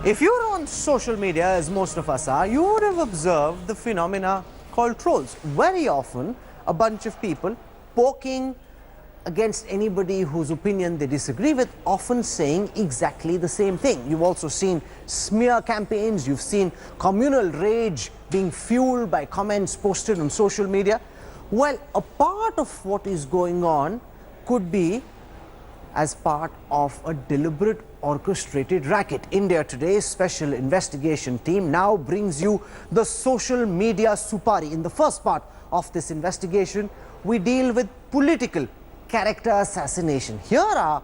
If you're on social media, as most of us are, you would have observed the phenomena called trolls. Very often, a bunch of people poking against anybody whose opinion they disagree with, often saying exactly the same thing. You've also seen smear campaigns, you've seen communal rage being fueled by comments posted on social media. Well, a part of what is going on could be as part of a deliberate orchestrated racket. India Today's special investigation team now brings you the social media supari. In the first part of this investigation, we deal with political character assassination. Here are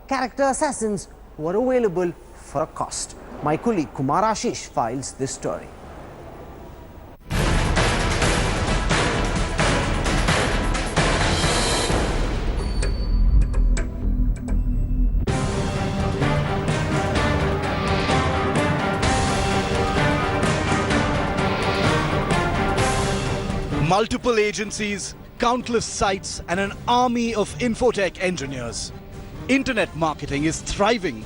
character assassins who are available for a cost. My colleague Kumar files this story. Multiple agencies, countless sites, and an army of infotech engineers. Internet marketing is thriving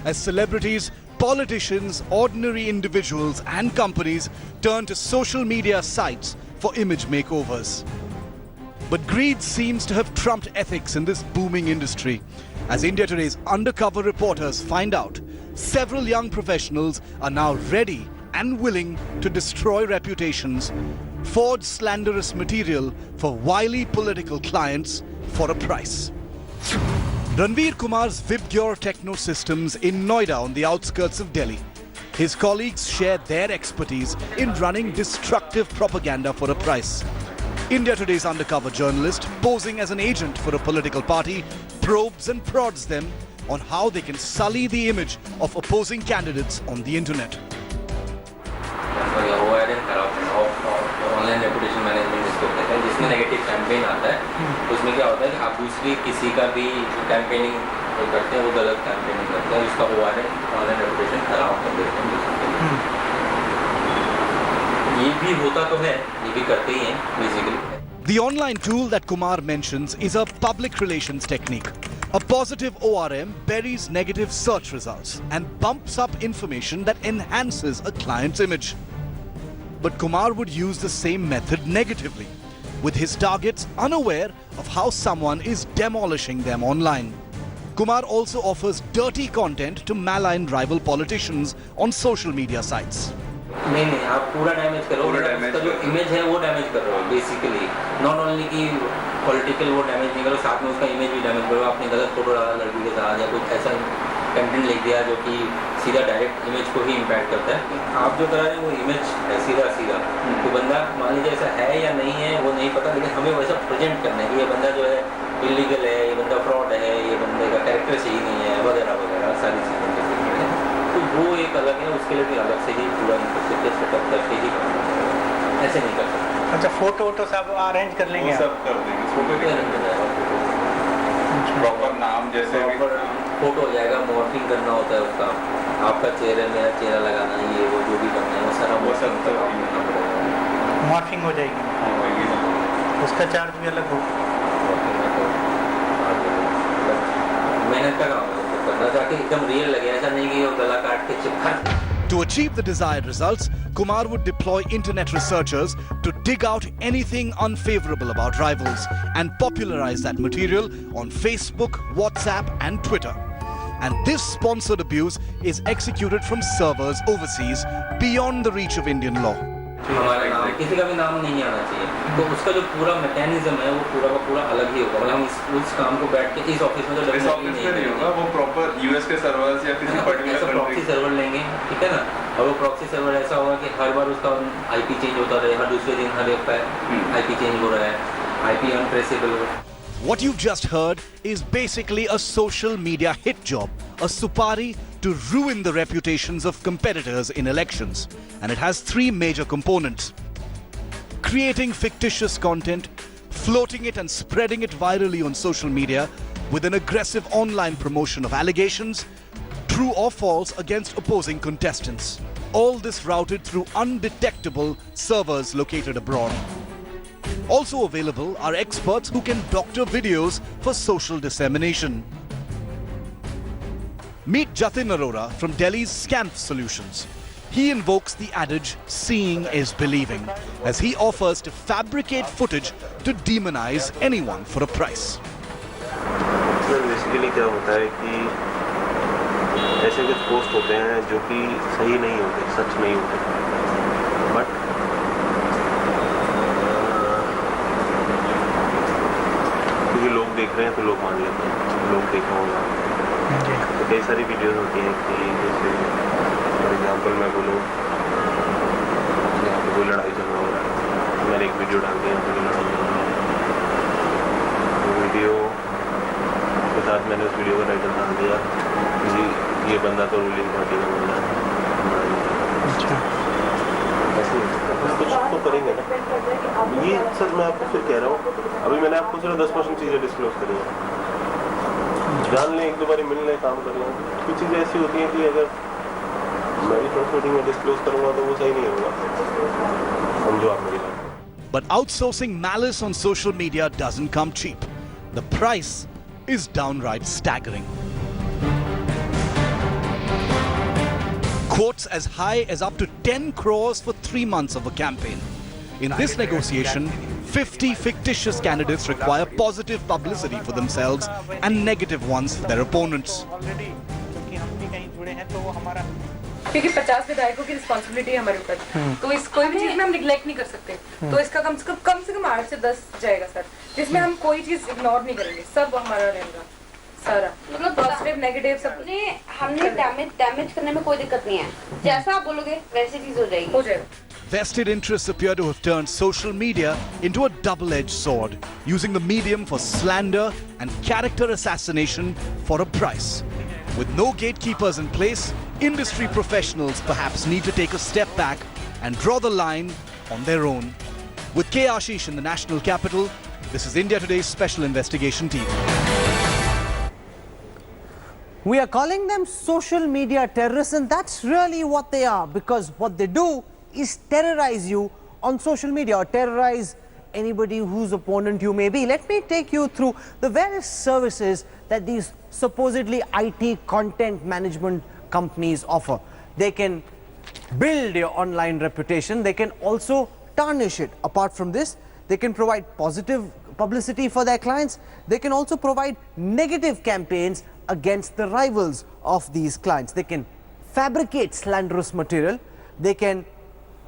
as celebrities, politicians, ordinary individuals, and companies turn to social media sites for image makeovers. But greed seems to have trumped ethics in this booming industry. As India Today's undercover reporters find out, several young professionals are now ready and willing to destroy reputations, forge slanderous material for wily political clients for a price. Ranveer Kumar's Vibgyor Techno Systems in Noida on the outskirts of Delhi. His colleagues share their expertise in running destructive propaganda for a price. India Today's undercover journalist, posing as an agent for a political party, probes and prods them on how they can sully the image of opposing candidates on the internet. Online reputation management जिसको कहते हैं, जिसमें negative campaign आता है, उसमें क्या होता है कि आप दूसरी किसी का भी कैंपेनिंग करते हैं, वो गलत कैंपेनिंग करते हैं, उसका ऑनलाइन रेपुटेशन खराब कर देते हैं। ये भी होता तो है, ये भी करते ही हैं basically. The online tool that Kumar mentions is a public relations technique. A positive ORM buries negative search results and bumps up information that enhances a client's image. But Kumar would use the same method negatively, with his targets unaware of how someone is demolishing them online. Kumar also offers dirty content to malign rival politicians on social media sites. नहीं, आप पूरा damage करो, उसका जो image है वो damage कर रहे हो बेसिकली। नॉट ओनली कि पॉलिटिकल वो डैमेज नहीं करो, साथ में उसका इमेज भी डैमेज करो। आपने गलत फोटो डाला लड़की के साथ या कुछ ऐसा कंटेंट लिख दिया जो कि सीधा डायरेक्ट इमेज को ही इम्पैक्ट करता है। आप जो करा रहे हैं वो इमेज है सीधा तो बंदा मान लीजिए ऐसा है या नहीं है वो नहीं पता, लेकिन हमें वैसा प्रेजेंट करना है कि ये बंदा जो है इलीगल है, ये बंदा फ्रॉड है, ये बंदे का कैरेक्टर सही नहीं है, वगैरह वगैरह सारी चीज़ें। तो वो एक अलग है, उसके लिए भी अलग से ही पूरा इंफ्रास्ट्रक्चर सेटअप करके ही ऐसे नहीं कर सकते। अच्छा, फोटो वोटो सब अरेंज कर लेंगे, सब कर देंगे, फोटो भी अरेंज हो जाएगा, प्रॉपर नाम जैसे फोटो हो जाएगा, मॉर्फिंग करना होता है उसका, आपका चेहरे में चेहरा लगाना, ये वो जो भी करना है वो सारा वो सब करना पड़ेगा। मॉर्फिंग हो जाएगी, उसका चार्ज भी अलग होगा। मेहनत का काम है करना, ताकि एकदम रियल लगे, ऐसा नहीं कि वो गला काट के चिपका। To achieve the desired results, Kumar would deploy internet researchers to dig out anything unfavorable about rivals and popularize that material on Facebook, WhatsApp and Twitter. And this sponsored abuse is executed from servers overseas beyond the reach of Indian law. हमारा नाम किसी का भी नाम नहीं आना चाहिए, तो उसका जो पूरा मैकेनिज्म है वो पूरा का पूरा अलग ही होगा। मतलब हम उस काम को बैठ के इस ऑफिस में तो इस ऑफिस में नहीं होगा, वो प्रॉपर यूएस के सर्वर्स या किसी पर्टिकुलर प्रॉक्सी सर्वर लेंगे, ठीक है ना। और वो प्रॉक्सी सर्वर ऐसा होगा कि हर बार उसका आईपी चेंज होता रहे, हर दूसरे दिन हर एक आईपी चेंज हो रहा है, IP untraceable. What you've just heard is basically a social media hit job, a supari to ruin the reputations of competitors in elections. And it has three major components: creating fictitious content, floating it and spreading it virally on social media with an aggressive online promotion of allegations, true or false, against opposing contestants. All this routed through undetectable servers located abroad. Also available are experts who can doctor videos for social dissemination. Meet Jatin Arora from Delhi's Scamp Solutions. He invokes the adage, seeing is believing, as he offers to fabricate footage to demonize anyone for a price. Basically क्या होता है कि ऐसे कुछ post होते हैं जो कि सही नहीं होते, सच नहीं होते, बट क्योंकि लोग देख रहे हैं तो लोग मान लेते हैं, लोग देखा होगा। तो कई सारी वीडियोस होती हैं कि जैसे फॉर एग्जांपल मैं बोलूँ यहाँ पे कोई लड़ाई चल रहा होगा, मैंने एक वीडियो डाल दिया, कोई लड़ाई चल रहा है, वो वीडियो के साथ मैंने उस वीडियो का टाइटल डाल दिया कि ये बंदा तो रूलिंग पार्टी का बंदा है। अच्छा, ऐसे कुछ तो करेंगे ना। ये सर मैं आपको फिर कह रहा हूँ, अभी मैंने आपको सिर्फ 10% चीज़ें डिस्क्लोज करी हैं, जान लें, एक दो बार मिल लें, काम कर लें। कुछ चीज़ें ऐसी होती हैं कि अगर मैं भी प्रेस मीटिंग में डिस्क्लोज करूँगा तो वो सही नहीं होगा, समझो आप मेरी बात। But outsourcing malice on social media doesn't come cheap. The price is downright staggering. Quotes as high as up to 10 crores for 3 months of a campaign. In this negotiation, 50 fictitious candidates require positive publicity for themselves and negative ones for their opponents. क्योंकि 50 विधायकों की responsibility है हमारे ऊपर, तो इस कोई भी चीज में हम निगलेक्ट नहीं कर सकते, तो इसका कम से कम 8 से 10 जाएगा सर, जिसमें हम कोई चीज इग्नोर नहीं करेंगे, सब हमारा रहेगा सारा, मतलब पॉजिटिव नेगेटिव सब। हमने डैमेज करने में कोई दिक्कत नहीं है, जैसा आप बोलोगे वैसी चीज हो जाएगी। Vested interests appear to have turned social media into a double-edged sword, using the medium for slander and character assassination for a price. With no gatekeepers in place, industry professionals perhaps need to take a step back and draw the line on their own. With K. Ashish in the national capital, this is India Today's special investigation team. We are calling them social media terrorists, and that's really what they are, because what they do is terrorize you on social media or terrorize anybody whose opponent you may be. Let me take you through the various services that these supposedly IT content management companies offer. They can build your online reputation, they can also tarnish it. Apart from this, they can provide positive publicity for their clients, they can also provide negative campaigns against the rivals of these clients. They can fabricate slanderous material, they can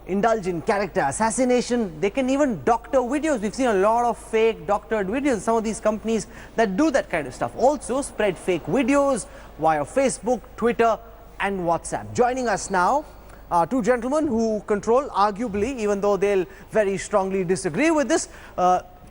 indulge in character assassination, they can even doctor videos. We've seen a lot of fake doctored videos, some of these companies that do that kind of stuff. Also spread fake videos via Facebook, Twitter and WhatsApp. Joining us now are two gentlemen who control, arguably, even though they'll very strongly disagree with this,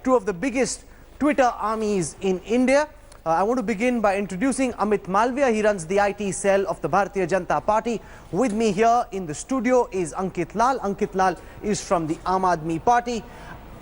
two of the biggest Twitter armies in India. I want to begin by introducing Amit Malviya. He runs the IT cell of the Bharatiya Janata Party. With me here in the studio is Ankit Lal. Ankit Lal is from the Aam Aadmi Party.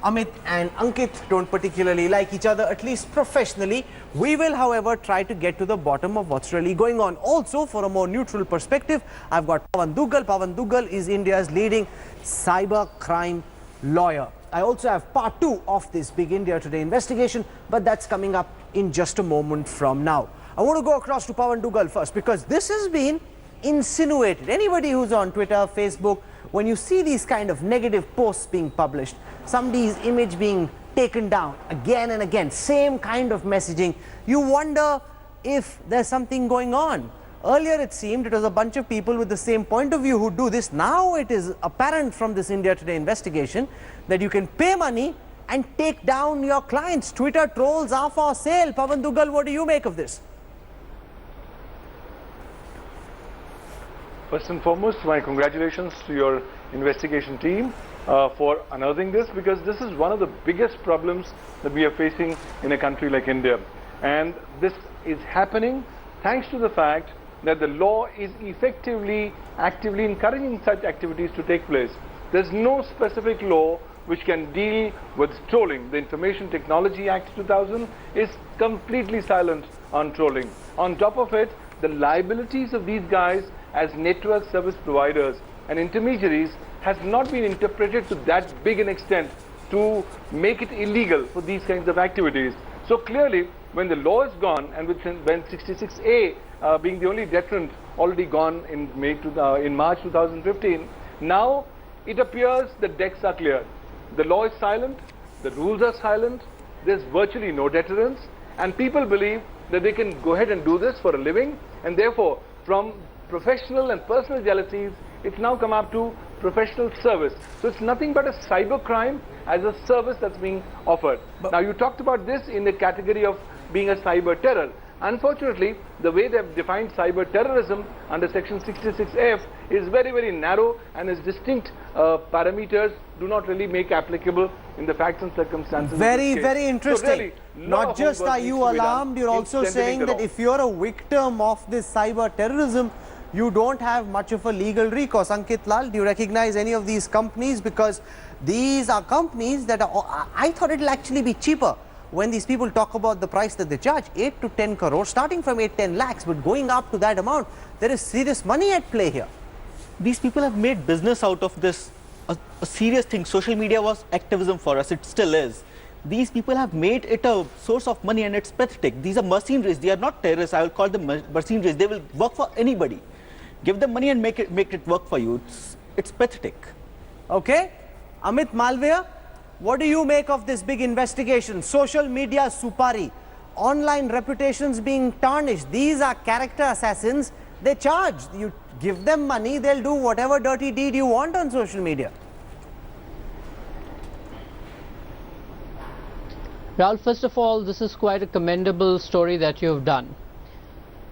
Amit and Ankit don't particularly like each other, at least professionally. We will, however, try to get to the bottom of what's really going on. Also, for a more neutral perspective, I've got Pawan Duggal. Pawan Duggal is India's leading cyber crime lawyer. I also have part 2 of this big India Today investigation, but that's coming up in just a moment from now. I want to go across to Pawan Duggal first, because this has been insinuated. Anybody who's on Twitter, Facebook, when you see these kind of negative posts being published, somebody's image being taken down again and again, same kind of messaging, you wonder if there's something going on. Earlier it seemed it was a bunch of people with the same point of view who do this. Now it is apparent from this India Today investigation that you can pay money and take down your clients. Twitter trolls are for sale. Pawan Duggal, what do you make of this? First and foremost, my congratulations to your investigation team for unearthing this, because this is one of the biggest problems that we are facing in a country like India. And this is happening thanks to the fact that the law is effectively, actively encouraging such activities to take place. There's no specific law which can deal with trolling. The Information Technology Act 2000 is completely silent on trolling. On top of it, the liabilities of these guys as network service providers and intermediaries has not been interpreted to that big an extent to make it illegal for these kinds of activities. So clearly, when the law is gone and when 66A being the only deterrent already gone in in March 2015, now it appears the decks are cleared. The law is silent, the rules are silent, there's virtually no deterrence, and people believe that they can go ahead and do this for a living, and therefore from professional and personal jealousies, it's now come up to professional service. So it's nothing but a cyber crime as a service that's being offered. Now you talked about this in the category of being a cyber terror. Unfortunately, the way they've defined cyber terrorism under section 66F is very, very narrow, and its distinct parameters do not really make applicable in the facts and circumstances. Very, of this case. very interesting. So really, Not just are you alarmed, you're also saying that if you're a victim of this cyber terrorism, you don't have much of a legal recourse. Ankit Lal, do you recognize any of these companies? Because these are companies that are, I thought it'll actually be cheaper. When these people talk about the price that they charge, 8 to 10 crores, starting from 8-10 lakhs, but going up to that amount, there is serious money at play here. These people have made business out of this, a serious thing. Social media was activism for us, it still is. These people have made it a source of money, and it's pathetic. These are mercenaries, they are not terrorists, I will call them mercenaries. They will work for anybody. Give them money and make it work for you. It's pathetic. Okay, Amit Malviya, what do you make of this big investigation? Social media supari, online reputations being tarnished. These are character assassins. They charge. You give them money, they'll do whatever dirty deed you want on social media. Rahul, first of all, this is quite a commendable story that you've done.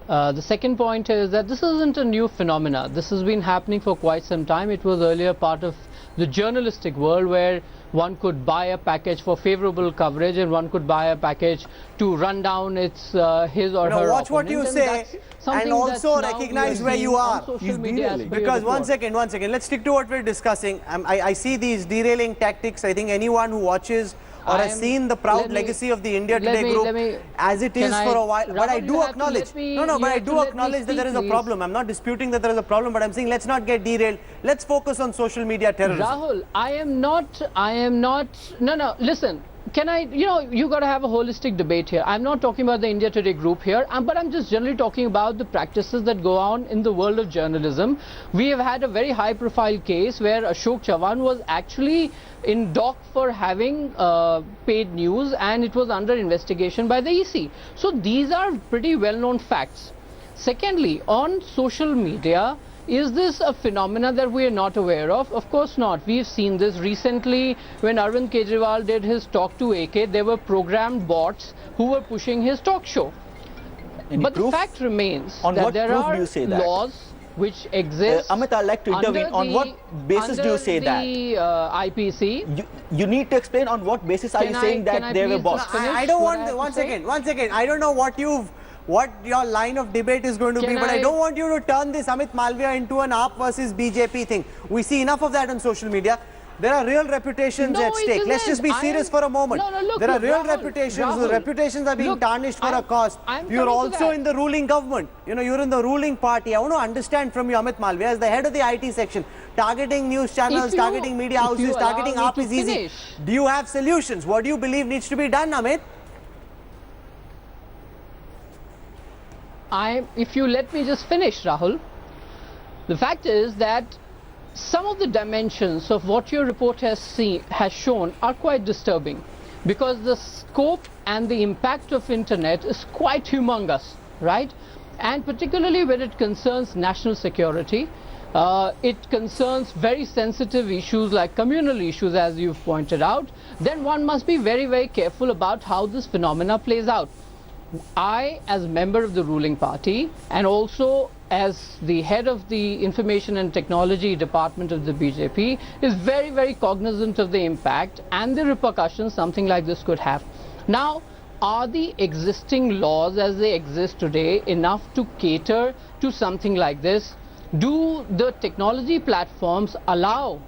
The second point is that this isn't a new phenomena. This has been happening for quite some time. It was earlier part of the journalistic world, where one could buy a package for favorable coverage and one could buy a package to run down his or her watch what you say and also recognize where you are. Because one second, let's stick to what we're discussing. I see these derailing tactics. I think anyone who watches or has seen the proud legacy of the India Today group as it is for a while. But I do acknowledge, but I do acknowledge that there is a problem. I'm not disputing that there is a problem, but I'm saying let's not get derailed. Let's focus on social media terrorism. Rahul, I am not, no, listen. Can I, you got to have a holistic debate here. I'm not talking about the India Today group here, but I'm just generally talking about the practices that go on in the world of journalism. We have had a very high profile case where Ashok Chavan was actually in dock for having paid news, and it was under investigation by the EC. So these are pretty well known facts. Secondly, on social media, is this a phenomena that we are not aware of? Of course not. We've seen this recently when Arvind Kejriwal did his talk to AK. There were programmed bots who were pushing his talk show. But the fact remains that there are laws which exist. Amit, I'd like to intervene. On what basis do you say that? The IPC. You need to explain on what basis are you saying that there were bots. I don't want, one second. I don't know what your line of debate is going to be, but I don't want you to turn this Amit Malviya into an AAP versus BJP thing. We see enough of that on social media. There are real reputations at stake. Let's just be serious for a moment. There are real reputations. The reputations are being tarnished for a cause. You're also in the ruling government. You're in the ruling party. I want to understand from you, Amit Malviya, as the head of the IT section, targeting news channels, targeting media houses, targeting AAP is easy. Do you have solutions? What do you believe needs to be done, Amit? If you let me just finish, Rahul, the fact is that some of the dimensions of what your report has shown are quite disturbing, because the scope and the impact of internet is quite humongous, right? And particularly when it concerns national security, it concerns very sensitive issues like communal issues, as you've pointed out, then one must be very, very careful about how this phenomena plays out. I, as a member of the ruling party and also as the head of the Information and Technology Department of the BJP, is very, very cognizant of the impact and the repercussions something like this could have. Now, are the existing laws as they exist today enough to cater to something like this? Do the technology platforms allow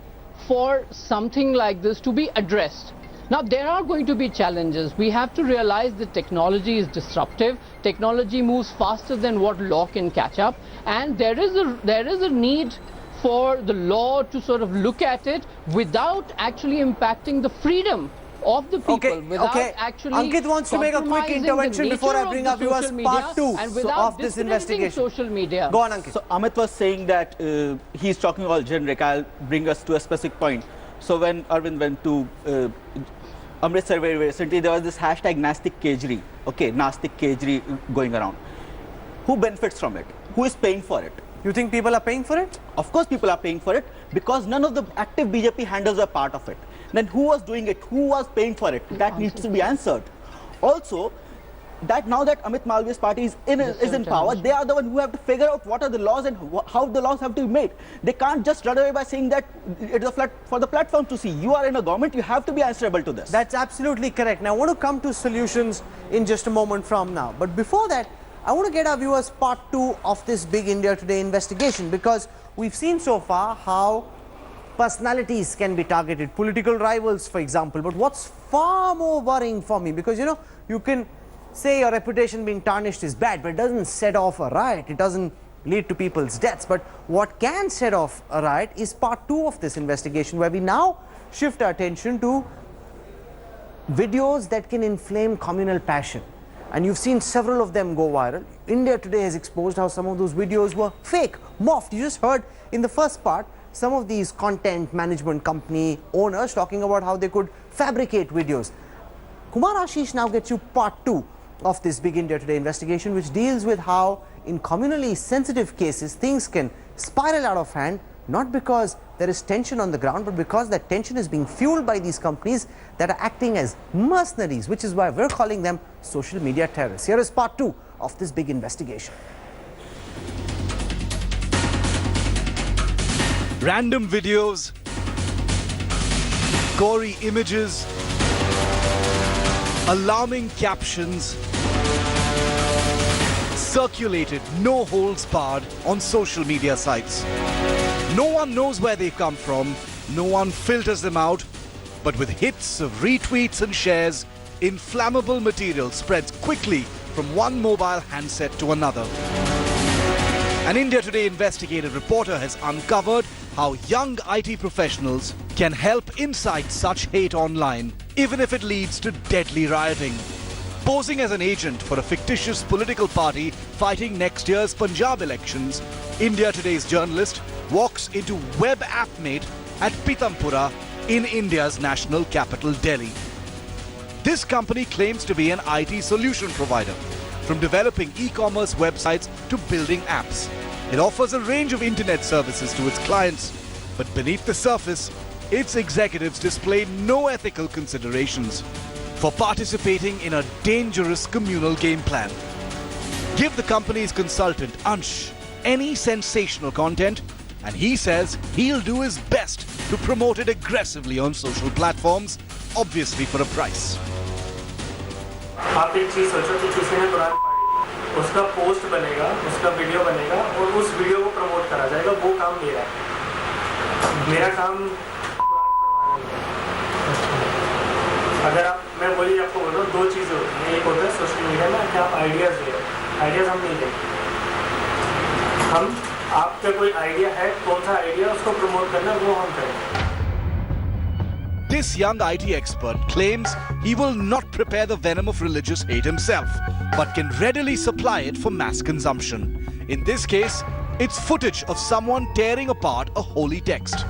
for something like this to be addressed? Now, there are going to be challenges. We have to realize that technology is disruptive. Technology moves faster than what law can catch up. And there is a need for the law to sort of look at it without actually impacting the freedom of the people without actually Ankit wants to make a quick intervention before I bring up viewers part 2 of this investigation. Social media. Go on, Ankit. So Amit was saying that he's talking all generic. I'll bring us to a specific point. So when Arvind went to Amritsar very recently, there was this hashtag Nastik Kejri, Nastik Kejri going around. Who benefits from it? Who is paying for it? You think people are paying for it? Of course people are paying for it, because none of the active BJP handlers were part of it. Then who was doing it? Who was paying for it? That needs to be answered. Also, that now that Amit Malviya's party is in power, they are the one who have to figure out what are the laws and how the laws have to be made. They can't just run away by saying that it is for the platform to see. You are in a government, you have to be answerable to this. That's absolutely correct. Now I want to come to solutions in just a moment from now. But before that, I want to get our viewers part 2 of this big India Today investigation, because we've seen so far how personalities can be targeted, political rivals, for example. But what's far more worrying for me, because you can say your reputation being tarnished is bad, but it doesn't set off a riot, it doesn't lead to people's deaths. But what can set off a riot is part 2 of this investigation, where we now shift our attention to videos that can inflame communal passion. And you've seen several of them go viral. India Today has exposed how some of those videos were fake, morphed. You just heard in the first part some of these content management company owners talking about how they could fabricate videos. Kumar Ashish now gets you part 2 of this big India Today investigation, which deals with how in communally sensitive cases things can spiral out of hand, not because there is tension on the ground, but because that tension is being fueled by these companies that are acting as mercenaries, which is why we're calling them social media terrorists. Here is part 2 of this big investigation. Random videos, gory images, alarming captions, circulated, no holds barred on social media sites. No one knows where they come from, no one filters them out, but with hits of retweets and shares, inflammable material spreads quickly from one mobile handset to another. An India Today investigative reporter has uncovered how young IT professionals can help incite such hate online, even if it leads to deadly rioting. Posing as an agent for a fictitious political party fighting next year's Punjab elections, India Today's journalist walks into Web AppMate at Pitampura in India's national capital, Delhi. This company claims to be an IT solution provider, from developing e-commerce websites to building apps. It offers a range of internet services to its clients, but beneath the surface, its executives display no ethical considerations for participating in a dangerous communal game plan. Give the company's consultant, Ansh, any sensational content, and he says he'll do his best to promote it aggressively on social platforms, obviously for a price. आप एक चीज़ सोचो कि किसी ने कुरान पढ़ी, उसका post बनेगा, उसका वीडियो बनेगा और उस वीडियो को प्रमोट करा जाएगा, वो काम मेरा है। मेरा काम कुरान पढ़वाना है। अगर मैं बोली आपको बोल रहा हूँ, 2 चीज़ें होती हैं। एक होता है सोशल मीडिया में कि आप आइडियाज़ ले रहे हो, आइडियाज़ हम नहीं लेते। हम आपका कोई आइडिया है, कौन सा आइडिया उसको प्रमोट करना, वो हम करें। This young IT expert claims he will not prepare the venom of religious hate himself, but can readily supply it for mass consumption. In this case, it's footage of someone tearing apart a holy text.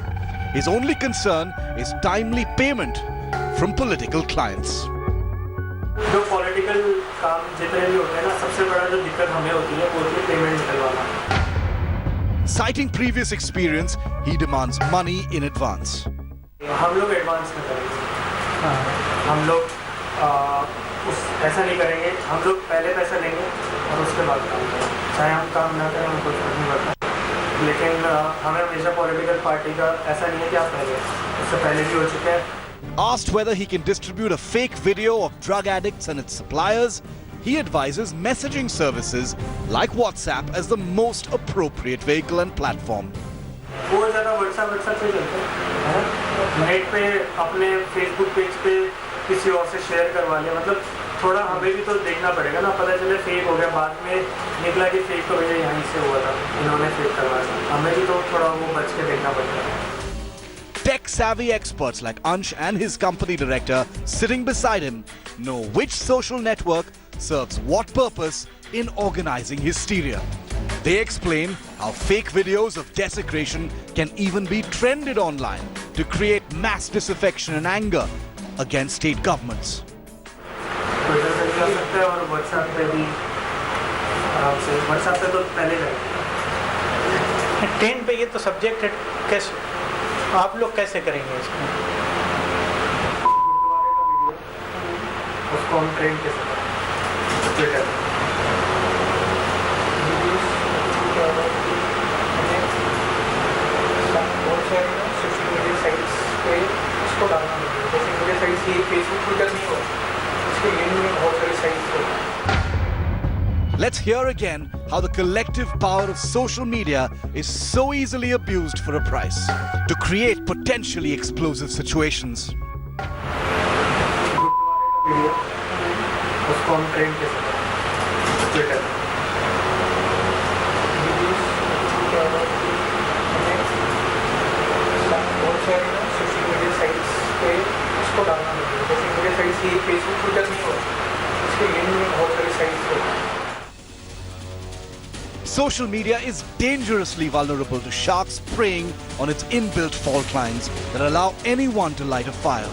His only concern is timely payment from political clients. जो political काम जितने भी होते हैं ना, सबसे बड़ा जो दिक्कत हमें होती है वो होती है पेमेंट निकलवाना। Citing previous experience, he demands money in advance. हम लोग एडवांस में करेंगे, हम लोग ऐसा नहीं करेंगे, हम लोग पहले पैसा लेंगे और उसके बाद काम करेंगे। चाहे हम काम ना करें, हमको कुछ नहीं पड़ता, लेकिन हमें हमेशा पॉलिटिकल पार्टी का ऐसा नहीं है कि आप पहले, उससे पहले भी हो चुके हैं। Asked whether he can distribute a fake video of drug addicts and its suppliers, he advises messaging services like WhatsApp as the most appropriate vehicle and platform. बहुत ज़्यादा WhatsApp पे चलते हैं, नेट पे अपने फेसबुक पेज पे किसी और से शेयर करवा लिया, मतलब थोड़ा हमें भी तो देखना पड़ेगा ना, पता चले फेक हो गया, बाद में निकला कि फेक तो भैया यहीं से हुआ था, इन्होंने फेक करवाया, हमें भी तो थोड़ा वो बच के देखना पड़ेगा। Tech-savvy experts like Ansh and his company director sitting beside him know which social network serves what purpose in organizing hysteria. They explain how fake videos of desecration can even be trended online to create mass disaffection and anger against state governments. Twitter पे भी कर सकते हैं और WhatsApp पे भी आराम से। व्हाट्सएप पे तो पहले जाएगा। 10 पे ये तो सब्जेक्ट है, कैसे आप लोग कैसे करेंगे इसको? गुरुद्वारे का वीडियो उसको हम ट्रेंड कैसे करें ट्विटर पे? बहुत सारे सोशल मीडिया साइट्स पे इसको डालना पड़ेगा। सोशल मीडिया साइट्स ये फेसबुक ट्विटर नहीं हो, इसके लिए बहुत सारी साइट्स हो। Let's hear again how the collective power of social media is so easily abused for a price to create potentially explosive situations. Video उसको हम ट्रेंड कैसे करें ट्विटर पे? बहुत सारे सोशल मीडिया साइट्स पे इसको डालना पड़ेगा। सोशल मीडिया साइट्स ये फेसबुक ट्विटर नहीं हो, इसके लिए बहुत सारी साइट्स हो। Social media is dangerously vulnerable to sharks preying on its inbuilt fault lines that allow anyone to light a fire.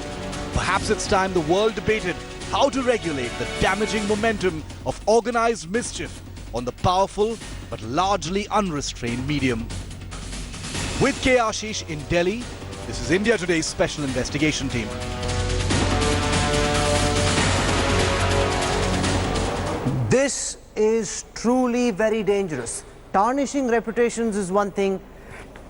Perhaps it's time the world debated how to regulate the damaging momentum of organized mischief on the powerful but largely unrestrained medium. With K. Ashish in Delhi, this is India Today's Special Investigation Team. This is truly very dangerous. Tarnishing reputations is one thing.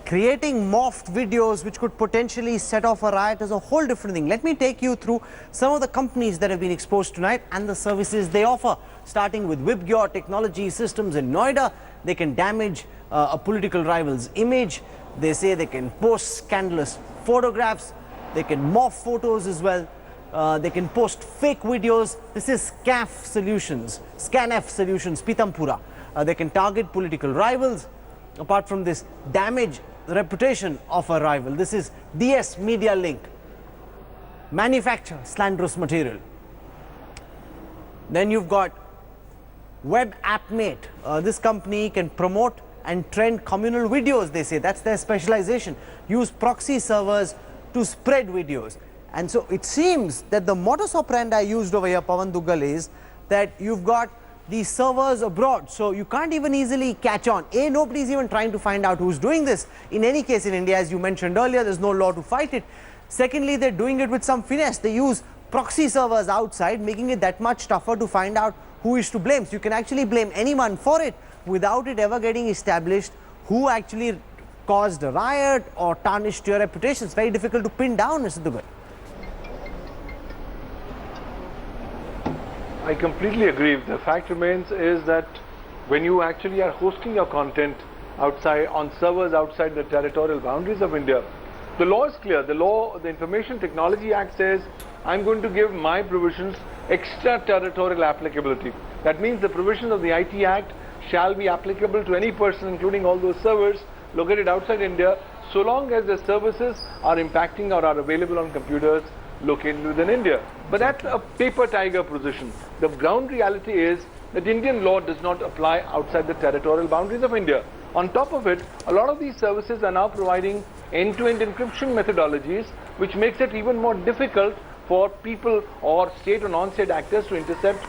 Creating morphed videos which could potentially set off a riot is a whole different thing. Let me take you through some of the companies that have been exposed tonight and the services they offer. Starting with Wibgyor Technology Systems in Noida. They can damage a political rival's image. They say they can post scandalous photographs. They can morph photos as well. They can post fake videos. This is SCAF Solutions, ScanF Solutions, Pitampura. They can target political rivals. Apart from this, damage the reputation of a rival. This is DS Media Link. Manufacture slanderous material. Then you've got Web AppMate. This company can promote and trend communal videos, they say. That's their specialization. Use proxy servers to spread videos. And so it seems that the modus operandi used over here, Pawan Duggal, is that you've got these servers abroad, so you can't even easily catch on. A, nobody's even trying to find out who's doing this. In any case, in India, as you mentioned earlier, there's no law to fight it. Secondly, they're doing it with some finesse. They use proxy servers outside, making it that much tougher to find out who is to blame. So you can actually blame anyone for it without it ever getting established who actually caused a riot or tarnished your reputation. It's very difficult to pin down, Mr. Duggal. I completely agree. The fact remains is that when you actually are hosting your content outside on servers outside the territorial boundaries of India, the law is clear. The law, the Information Technology Act says, I'm going to give my provisions extraterritorial applicability. That means the provisions of the IT Act shall be applicable to any person, including all those servers located outside India, so long as the services are impacting or are available on computers located within India. But that's a paper tiger position. The ground reality is that Indian law does not apply outside the territorial boundaries of India. On top of it, a lot of these services are now providing end-to-end encryption methodologies, which makes it even more difficult for people or state or non-state actors to intercept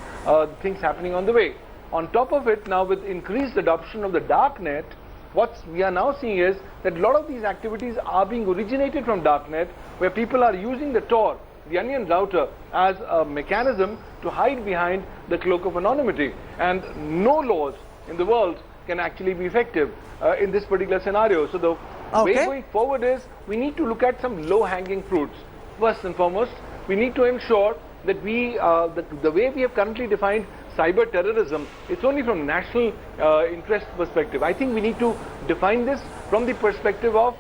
things happening on the way. On top of it, now with increased adoption of the darknet, what we are now seeing is that a lot of these activities are being originated from darknet, where people are using the Tor, the onion router, as a mechanism to hide behind the cloak of anonymity. And no laws in the world can actually be effective in this particular scenario. So the way going forward is we need to look at some low-hanging fruits. First and foremost, we need to ensure that we, the way we have currently defined cyber terrorism, it's only from national interest perspective. I think we need to define this from the perspective of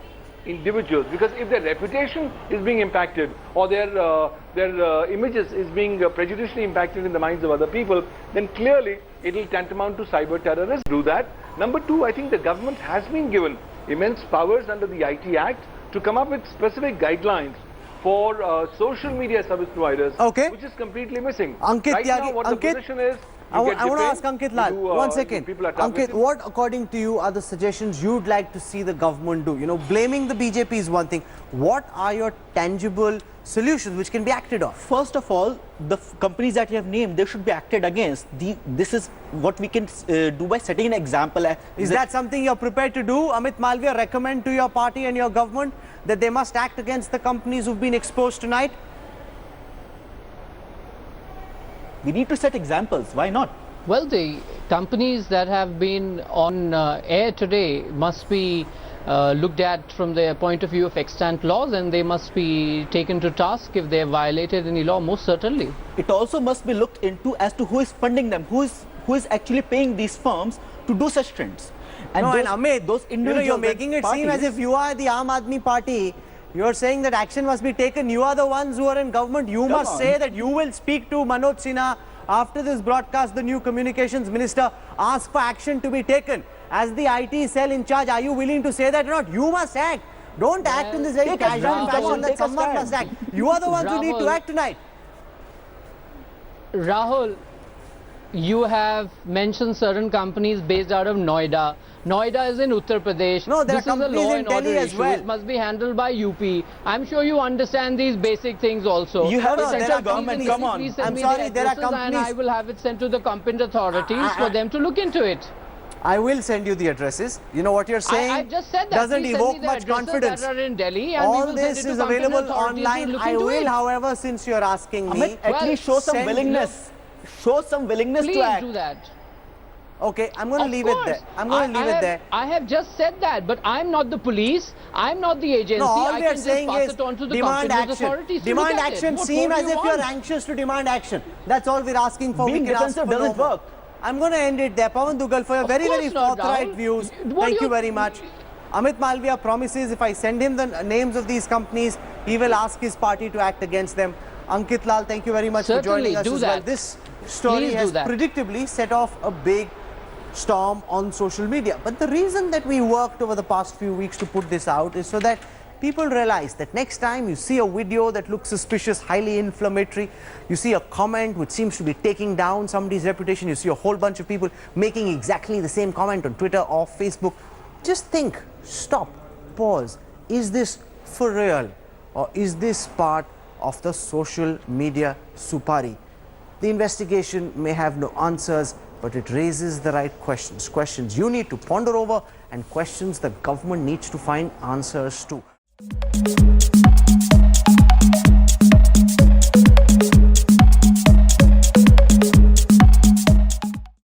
individuals, because if their reputation is being impacted or their images is being prejudicially impacted in the minds of other people, then clearly it will tantamount to cyber terrorism. Do that. Number two, I think the government has been given immense powers under the IT Act to come up with specific guidelines for social media service providers, Okay. which is completely missing. Ankit Right now, Tyagi, what Ankit, the position is, I you get want to ask defamed, Ankit Lal, you, 1 second. people are Ankit, targeted. what according to you are the suggestions you'd like to see the government do? You know, blaming the BJP is one thing. What are your tangible solutions which can be acted on? First of all, the companies that you have named, they should be acted against. This is what we can do by setting an example. Is that something you're prepared to do? Amit Malviya recommend to your party and your government that they must act against the companies who've been exposed tonight? We need to set examples. Why not? Well, the companies that have been on air today must be looked at from the point of view of extant laws, and they must be taken to task if they have violated any law, most certainly. It also must be looked into as to who is funding them, who is actually paying these firms to do such trends. And no, and Amit, those individuals, you're making it seem as if you are the Aam Aadmi Party. You're saying that action must be taken. You are the ones who are in government. You must say that you will speak to Manoj Sinha after this broadcast, the new communications minister, ask for action to be taken. As the IT cell in charge, are you willing to say that or not? You must act. Don't act in this very casual fashion that someone must act. You are the ones who need to act tonight. Rahul, you have mentioned certain companies based out of Noida. Noida is in Uttar Pradesh. No, there this are is a companies law in and Delhi order as issue. well. It must be handled by UP. I'm sure you understand these basic things also. You have No, a there central are government, companies- come on. Please send I'm me sorry, the there are addresses and I companies- will have it sent to the competent authorities for them to look into it. I will send you the addresses. You know what you're saying? I've just said that. Doesn't Please send me evoke the much addresses confidence. that are in Delhi, and we All will this send it to is competent available authorities to online. look I into will, it. however, since you're asking me. Amit, at least show some send- willingness. Show some willingness Please to act. do that. Okay, I'm going to Of leave it course. there. I'm going to leave it there. I have just said that, but I'm not the police. I'm not the agency. No, all I we can are just saying pass is it on to the demand competent action. authorities to Demand look at action. it. What Seem more as do you if you're want? anxious to demand action. That's all we're asking for. Being We can ask defensive for no doesn't more. work. I'm going to end it there. Pawan Dugal, for your Of very, course very not, forthright Rahul. views. What Thank do you very much. Amit Malviya promises if I send him the names of these companies, he will ask his party to act against them. Ankit Lal, thank you very much for Certainly, joining us do as well. that. This story Please do has that. predictably set off a big storm on social media. But the reason that we worked over the past few weeks to put this out is so that people realize that next time you see a video that looks suspicious, highly inflammatory, you see a comment which seems to be taking down somebody's reputation, you see a whole bunch of people making exactly the same comment on Twitter or Facebook, just think, stop, pause. Is this for real, or is this part of the social media supari? The investigation may have no answers, but it raises the right questions. Questions you need to ponder over, and questions the government needs to find answers to.